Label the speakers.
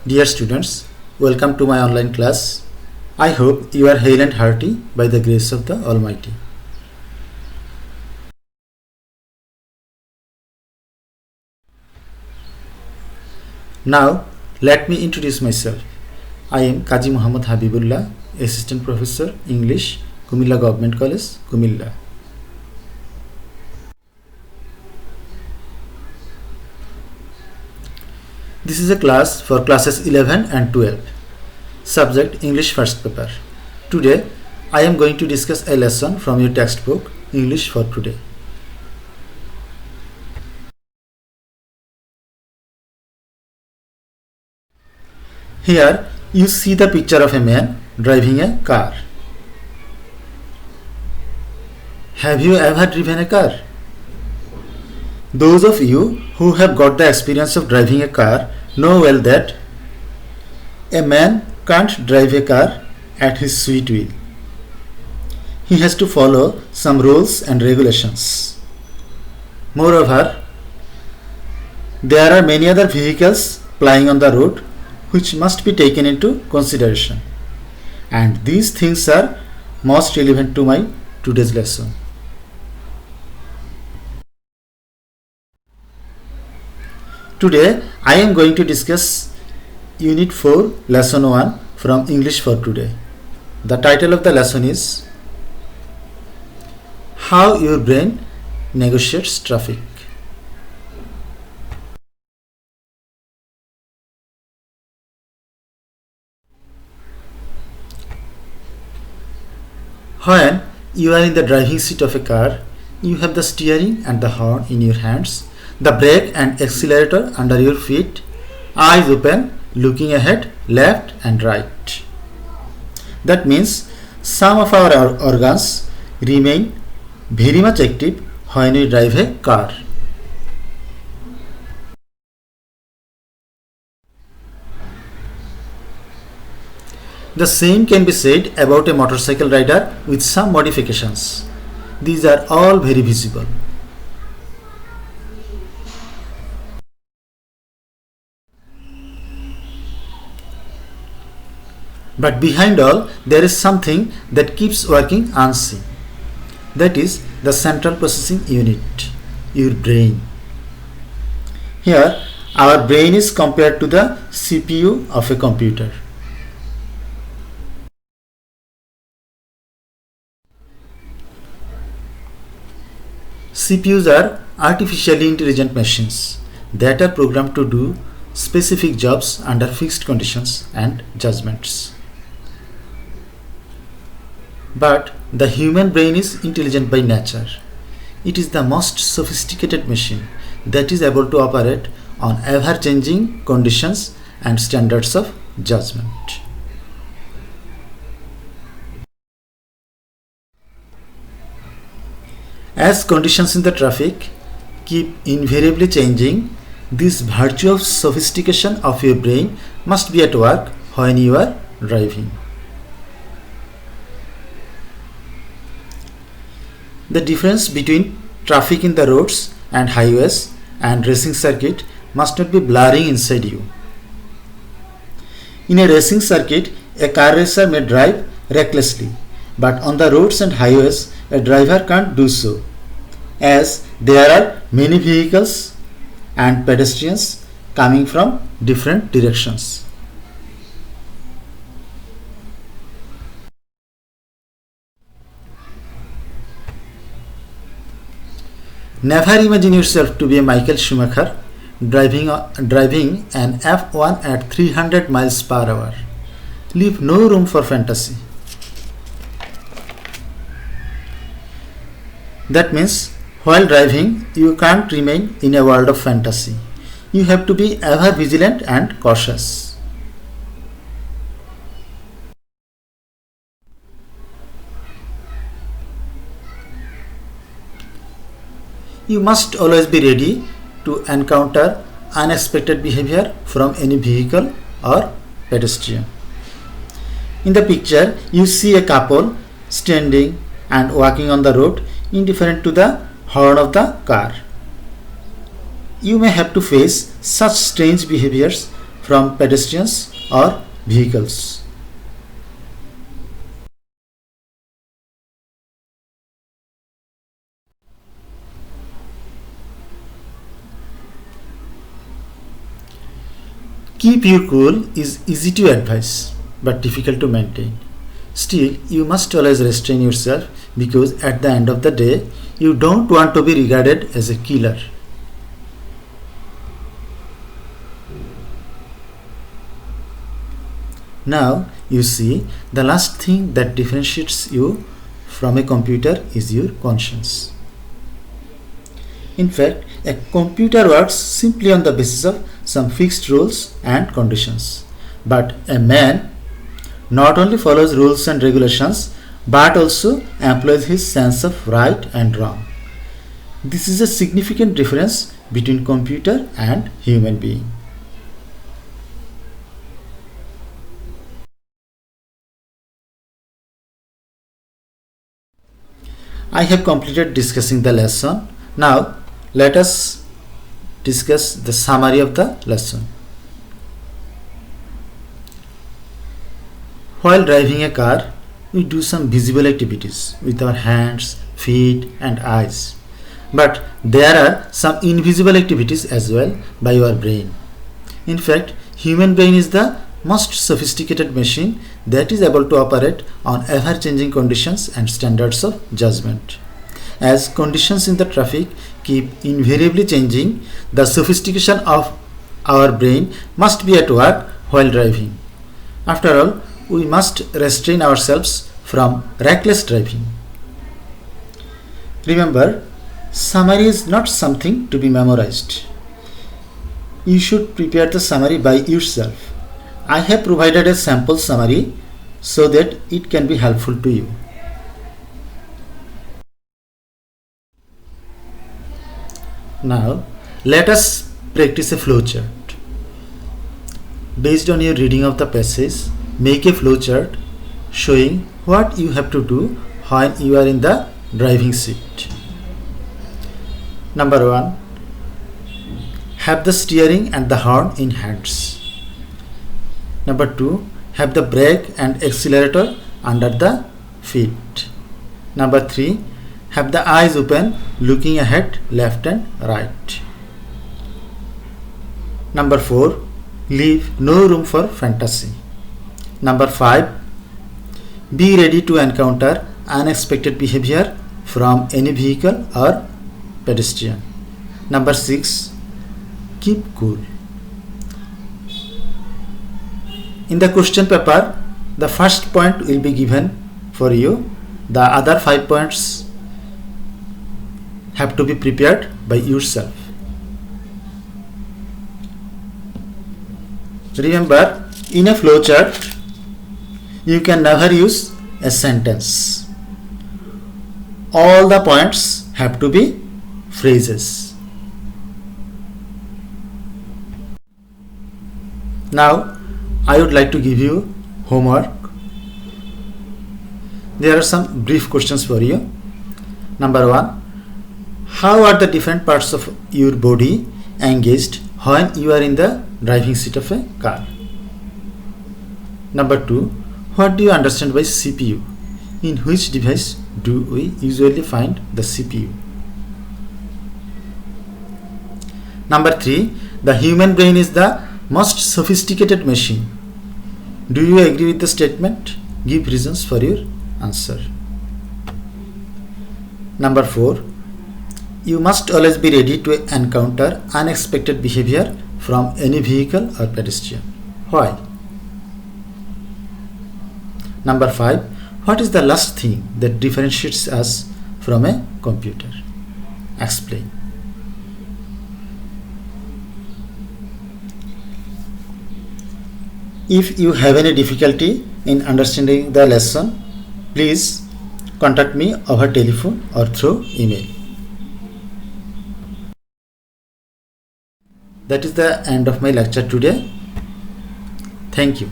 Speaker 1: Dear students, welcome to my online class. I hope you are hale and hearty by the grace of the Almighty. Now, let me introduce myself. I am Kaji Muhammad Habibullah, Assistant Professor, English, Kumilla Government College, Kumilla. This is a class for classes 11 and 12. Subject English first paper. Today, I am going to discuss a lesson from your textbook, English for Today. Here, you see the picture of a man driving a car. Have you ever driven a car? Those of you who have got the experience of driving a car know well that a man can't drive a car at his sweet will. He has to follow some rules and regulations. Moreover, there are many other vehicles plying on the road which must be taken into consideration. And these things are most relevant to my today's lesson. Today, I am going to discuss Unit 4, Lesson 1 from English for Today. The title of the lesson is How Your Brain Negotiates Traffic. When you are in the driving seat of a car, you have the steering and the horn in your hands, the brake and accelerator under your feet, eyes open, looking ahead, left and right. That means some of our organs remain very much active when we drive a car. The same can be said about a motorcycle rider with some modifications. These are all very visible. But behind all, there is something that keeps working unseen. That is the central processing unit, your brain. Here, our brain is compared to the CPU of a computer. CPUs are artificially intelligent machines that are programmed to do specific jobs under fixed conditions and judgments. But the human brain is intelligent by nature. It is the most sophisticated machine that is able to operate on ever-changing conditions and standards of judgment. As conditions in the traffic keep invariably changing, this virtue of sophistication of your brain must be at work when you are driving. The difference between traffic in the roads and highways and racing circuit must not be blurring inside you. In a racing circuit, a car racer may drive recklessly, but on the roads and highways, a driver can't do so, as there are many vehicles and pedestrians coming from different directions. Never imagine yourself to be a Michael Schumacher driving an F1 at 300 miles per hour. Leave no room for fantasy. That means while driving, you can't remain in a world of fantasy. You have to be ever vigilant and cautious. You must always be ready to encounter unexpected behavior from any vehicle or pedestrian. In the picture, you see a couple standing and walking on the road indifferent to the horn of the car. You may have to face such strange behaviors from pedestrians or vehicles. Keep your cool is easy to advise but difficult to maintain. Still, you must always restrain yourself because at the end of the day, you don't want to be regarded as a killer. Now, you see, the last thing that differentiates you from a computer is your conscience. In fact, a computer works simply on the basis of some fixed rules and conditions. But a man not only follows rules and regulations but also employs his sense of right and wrong. This is a significant difference between computer and human being. I have completed discussing the lesson. Now let us discuss the summary of the lesson. While driving a car, we do some visible activities with our hands, feet and eyes. But there are some invisible activities as well by our brain. In fact, human brain is the most sophisticated machine that is able to operate on ever-changing conditions and standards of judgment. As conditions in the traffic keep invariably changing, the sophistication of our brain must be at work while driving. After all, we must restrain ourselves from reckless driving. Remember, summary is not something to be memorized. You should prepare the summary by yourself. I have provided a sample summary so that it can be helpful to you. Now, let us practice a flowchart. Based on your reading of the passage, make a flowchart showing what you have to do when you are in the driving seat. Number 1. Have the steering and the horn in hands. Number 2. Have the brake and accelerator under the feet. Number 3. Have the eyes open, looking ahead, left and right. Number 4. Leave no room for fantasy. Number 5. Be ready to encounter unexpected behavior from any vehicle or pedestrian. Number 6. Keep cool. In the question paper, the first point will be given for you. The other 5 points have to be prepared by yourself. Remember, in a flowchart, you can never use a sentence. All the points have to be phrases. Now, I would like to give you homework. There are some brief questions for you. Number 1. How are the different parts of your body engaged when you are in the driving seat of a car? Number 2. What do you understand by CPU? In which device do we usually find the CPU? Number 3. The human brain is the most sophisticated machine. Do you agree with the statement? Give reasons for your answer. Number 4. You must always be ready to encounter unexpected behavior from any vehicle or pedestrian. Why? Number 5. What is the last thing that differentiates us from a computer? Explain. If you have any difficulty in understanding the lesson, please contact me over telephone or through email. That is the end of my lecture today. Thank you.